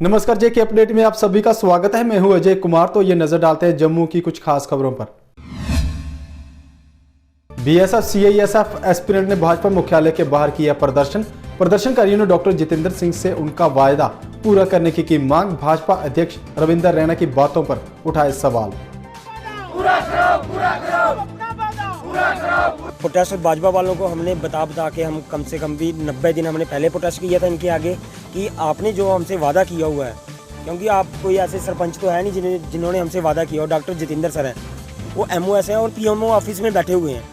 नमस्कार जे के अपडेट में आप सभी का स्वागत है। मैं हूं अजय कुमार। तो ये नजर डालते हैं जम्मू की कुछ खास खबरों पर। बीएसएफ सीआईएसएफ एस्पिरेंट ने भाजपा मुख्यालय के बाहर किया प्रदर्शन। प्रदर्शनकारियों ने डॉक्टर जितेंद्र सिंह से उनका वायदा पूरा करने की मांग। भाजपा अध्यक्ष रविंदर रैना की बातों पर उठाए सवाल। प्रोटेस्ट भाजपा वालों को हमने बता के हम कम से कम भी 90 दिन हमने पहले प्रोटेस्ट किया था इनके आगे कि आपने जो हमसे वादा किया हुआ है, क्योंकि आप कोई ऐसे सरपंच तो है नहीं जिन्होंने हमसे वादा किया। और डॉक्टर जितेंद्र सर हैं, वो MOS हैं और PMO ऑफिस में बैठे हुए हैं।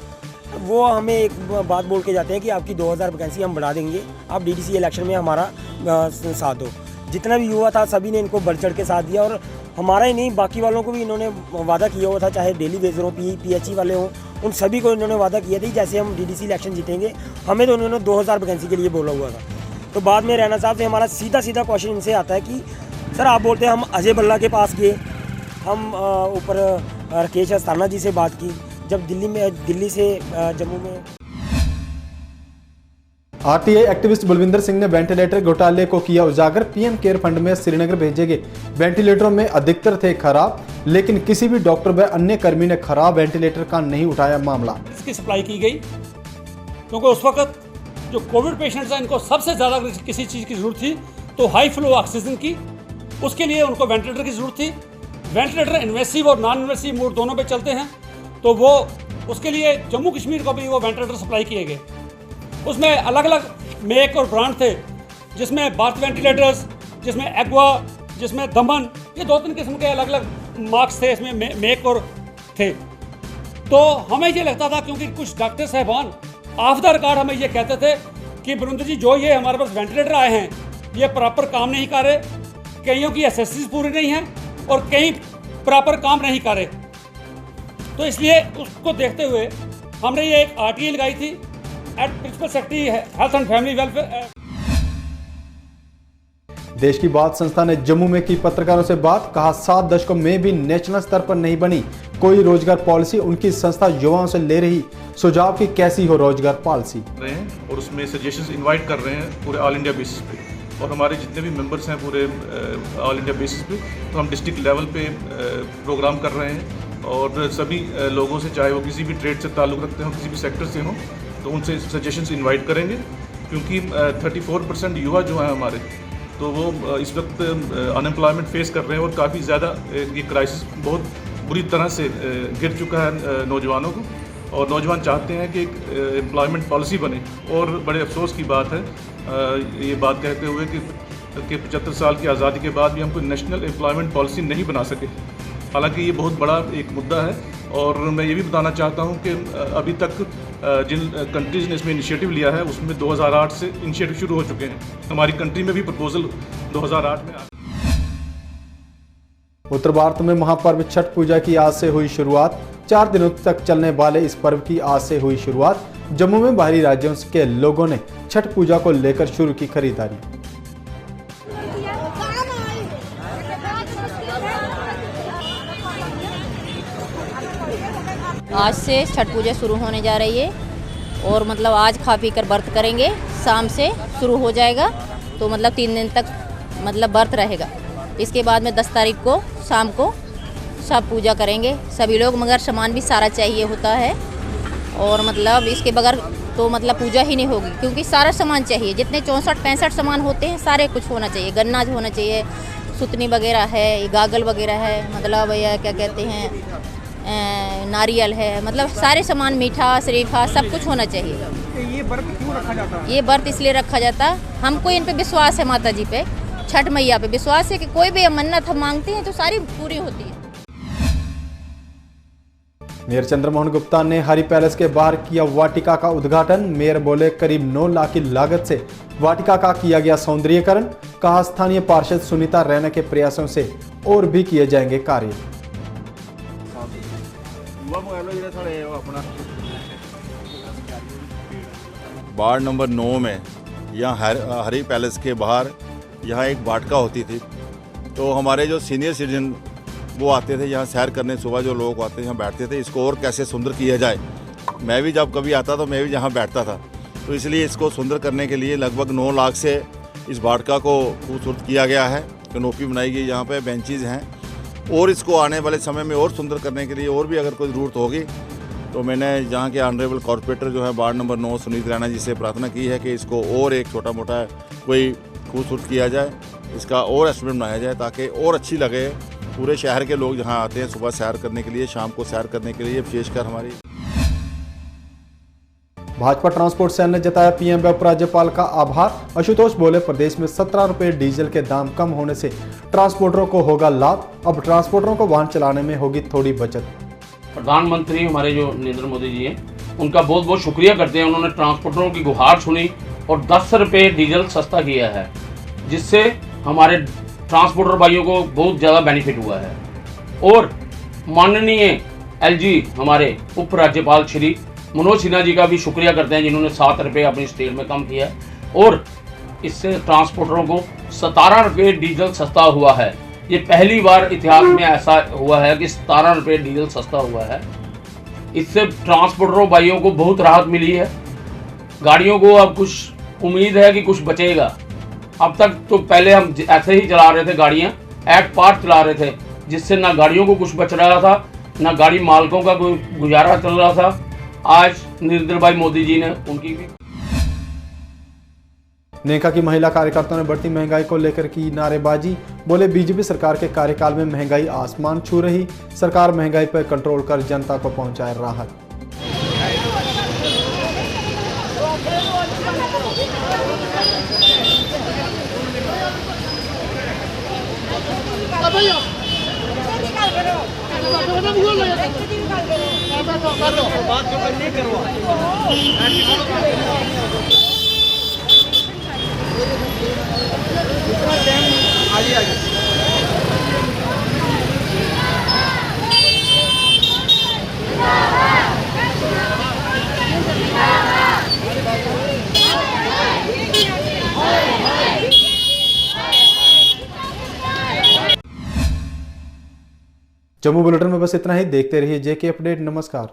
वो हमें एक बात बोल के जाते हैं कि आपकी 2000 वैकेंसी हम बढ़ा देंगे, आप DDC इलेक्शन में हमारा साथ दो। जितना भी युवा था सभी ने इनको बढ़ चढ़ के साथ दिया और हमारा ही नहीं बाकी वालों को भी इन्होंने वादा किया हुआ था, चाहे डेली बेजर हो, PHE वाले हों, उन सभी को इन्होंने वादा किया था जैसे हम DDC इलेक्शन जीतेंगे। हमें तो उन्होंने 2000 वैकेंसी के लिए बोला हुआ था। तो बाद में रैना साहब से हमारा सीधा क्वेश्चन इनसे आता है कि सर आप बोलते हैं हम अजय भल्ला के पास गए, हम ऊपर राकेश अस्थाना जी से बात की, जब दिल्ली से जम्मू में RTI एक्टिविस्ट बलविंदर सिंह ने वेंटिलेटर घोटाले को किया उजागर। PM केयर फंड में श्रीनगर भेजे गए वेंटिलेटरों में अधिकतर थे खराब, लेकिन किसी भी डॉक्टर व अन्य कर्मी ने खराब वेंटिलेटर का नहीं उठाया मामला। इसकी सप्लाई की गई क्योंकि उस वक्त जो कोविड पेशेंट्स हैं इनको सबसे ज़्यादा किसी चीज़ की ज़रूरत थी, तो हाई फ्लो ऑक्सीजन की, उसके लिए उनको वेंटिलेटर की ज़रूरत थी। वेंटिलेटर इन्वेसिव और नॉन इन्वेसिव मोड दोनों पे चलते हैं, तो वो उसके लिए जम्मू कश्मीर को भी वो वेंटिलेटर सप्लाई किए गए। उसमें अलग अलग मेक और ब्रांड थे, जिसमें भारत वेंटिलेटर्स, जिसमें एग्वा, जिसमें दमन, ये 2-3 किस्म के अलग अलग मार्क्स थे, इसमें मेक और थे। तो हमें ये लगता था, क्योंकि कुछ डॉक्टर साहबान ऑफ द रिकॉर्ड हमें ये कहते थे कि बरुंदर जी जो ये हमारे पास वेंटिलेटर आए हैं ये प्रॉपर काम नहीं कर रहे, कईयों की SSCs पूरी नहीं हैं और कई प्रॉपर काम नहीं कर रहे। तो इसलिए उसको देखते हुए हमने ये एक RTI लगाई थी at principal secretary health and family welfare. देश की बात संस्था ने जम्मू में की पत्रकारों से बात। कहा 7 दशकों में भी नेशनल स्तर पर नहीं बनी कोई रोजगार पॉलिसी। उनकी संस्था युवाओं से ले रही सुझाव की कैसी हो रोजगार पॉलिसी और उसमें सजेशंस इनवाइट कर रहे हैं पूरे ऑल इंडिया बेसिस पे। और हमारे जितने भी मेंबर्स हैं पूरे ऑल इंडिया बेसिस पे, तो हम डिस्ट्रिक्ट लेवल पे प्रोग्राम कर रहे हैं और सभी लोगों से, चाहे वो किसी भी ट्रेड से ताल्लुक़ रखते हो, किसी भी सेक्टर से हो, तो उनसे सजेशंस इनवाइट करेंगे। क्योंकि 34% युवा जो हैं हमारे, तो वो इस वक्त अनएम्प्लॉयमेंट फेस कर रहे हैं और काफ़ी ज़्यादा ये क्राइसिस बहुत बुरी तरह से गिर चुका है नौजवानों को। और नौजवान चाहते हैं कि एक एम्प्लॉयमेंट पॉलिसी बने। और बड़े अफसोस की बात है ये बात कहते हुए कि 75 साल की आज़ादी के बाद भी हम कोई नेशनल एम्प्लॉयमेंट पॉलिसी नहीं बना सके। हालांकि ये बहुत बड़ा एक मुद्दा है। और मैं ये भी बताना चाहता हूँ कि अभी तक जिन कंट्रीज़ ने इसमें इनिशिएटिव लिया है उसमें 2008 से इनिशिएटिव शुरू हो चुके हैं। हमारी कंट्री में भी प्रपोजल 2008 में उत्तर भारत में महापर्व छठ पूजा की आज से हुई शुरुआत। 4 दिनों तक चलने वाले इस पर्व की आज से हुई शुरुआत। जम्मू में बाहरी राज्यों के लोगों ने छठ पूजा को लेकर शुरू की खरीदारी। आज से छठ पूजा शुरू होने जा रही है और मतलब आज खा पी कर व्रत करेंगे, शाम से शुरू हो जाएगा, तो मतलब 3 दिन तक मतलब व्रत रहेगा। इसके बाद में 10 तारीख को शाम को सब पूजा करेंगे सभी लोग, मगर सामान भी सारा चाहिए होता है और मतलब इसके बगैर तो मतलब पूजा ही नहीं होगी, क्योंकि सारा सामान चाहिए। जितने 64-65 सामान होते हैं सारे कुछ होना चाहिए। गन्ना होना चाहिए, सुतनी वगैरह है, गागल वगैरह है, मतलब या क्या कहते हैं नारियल है, मतलब सारे सामान, मीठा शरीफा सब कुछ होना चाहिए। ये व्रत क्यों रखा जाता है? ये व्रत इसलिए रखा जाता है, हमको इन पे विश्वास है, माता जी पे, छठ मैया पे विश्वास है कि कोई भी मन्नत हम मांगते हैं तो सारी पूरी होती है। मेयर चंद्रमोहन गुप्ता ने हरि पैलेस के बाहर किया वाटिका का उद्घाटन। मेयर बोले करीब 9 लाख की लागत से वाटिका का किया गया सौंदर्यीकरण। कहा स्थानीय पार्षद सुनीता रैना के प्रयासों से और भी किए जाएंगे कार्य। वार्ड नंबर 9 में यहाँ हरि पैलेस के बाहर यहाँ एक वाटिका होती थी, तो हमारे जो सीनियर सिटीजन वो आते थे यहाँ सैर करने, सुबह जो लोग आते थे यहाँ बैठते थे। इसको और कैसे सुंदर किया जाए, मैं भी जब कभी आता तो मैं भी यहाँ बैठता था, तो इसलिए इसको सुंदर करने के लिए लगभग 9 लाख से इस वाटिका को खूबसूरत किया गया है। कैनोपी बनाई गई, यहाँ पे बेंचेज हैं, और इसको आने वाले समय में और सुंदर करने के लिए और भी अगर कोई ज़रूरत होगी तो मैंने यहाँ के ऑनरेबल कॉर्पोरेटर जो है वार्ड नंबर 9 सुनीत रैना जी से प्रार्थना की है कि इसको और एक छोटा मोटा कोई खूबसूरत किया जाए, इसका और एस्टिमेट बनाया जाए ताकि और अच्छी लगे। पूरे शहर के लोग यहाँ आते हैं सुबह सैर करने के लिए, शाम को सैर करने के लिए, विशेषकर हमारी। भाजपा ट्रांसपोर्ट सेल ने जताया पीएम व उपराज्यपाल का आभार। आशुतोष बोले, प्रदेश में 17 रुपये डीजल के दाम कम होने से ट्रांसपोर्टरों को होगा लाभ। अब ट्रांसपोर्टरों को वाहन चलाने में होगी थोड़ी बचत। प्रधानमंत्री हमारे जो नरेंद्र मोदी जी हैं, उनका बहुत बहुत शुक्रिया करते हैं। उन्होंने ट्रांसपोर्टरों की गुहार सुनी और 10 रुपये डीजल सस्ता किया है, जिससे हमारे ट्रांसपोर्टर भाइयों को बहुत ज़्यादा बेनिफिट हुआ है। और माननीय एलजी हमारे उपराज्यपाल श्री मनोज सिन्हा जी का भी शुक्रिया करते हैं, जिन्होंने 7 रुपये अपनी स्टेट में कम किया है और इससे ट्रांसपोर्टरों को 17 रुपये डीजल सस्ता हुआ है। ये पहली बार इतिहास में ऐसा हुआ है कि 17 रुपये डीजल सस्ता हुआ है। इससे ट्रांसपोर्टरों भाइयों को बहुत राहत मिली है। गाड़ियों को अब कुछ उम्मीद है कि कुछ बचेगा। अब तक तो पहले हम ऐसे ही चला रहे थे, गाड़ियाँ एट पार्ट चला रहे थे, जिससे ना गाड़ियों को कुछ बच रहा था, ना गाड़ी मालकों का कोई गुजारा चल रहा था। आज नरेंद्र भाई मोदी जी ने उनकी भी। नेका की महिला कार्यकर्ताओं ने बढ़ती महंगाई को लेकर की नारेबाजी। बोले, बीजेपी सरकार के कार्यकाल में महंगाई आसमान छू रही, सरकार महंगाई पर कंट्रोल कर जनता को पहुंचाए राहत। जम्मू बुलेटिन में बस इतना ही। देखते रहिए जेके अपडेट। नमस्कार।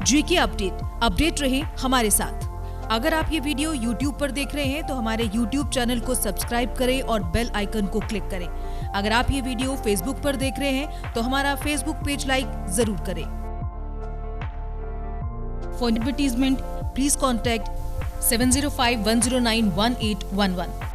जेके अपडेट रहे हमारे साथ। अगर आप ये वीडियो YouTube पर देख रहे हैं तो हमारे YouTube चैनल को सब्सक्राइब करें और बेल आइकन को क्लिक करें। अगर आप ये वीडियो Facebook पर देख रहे हैं तो हमारा Facebook पेज लाइक जरूर करें। For advertisement please contact 7051091811।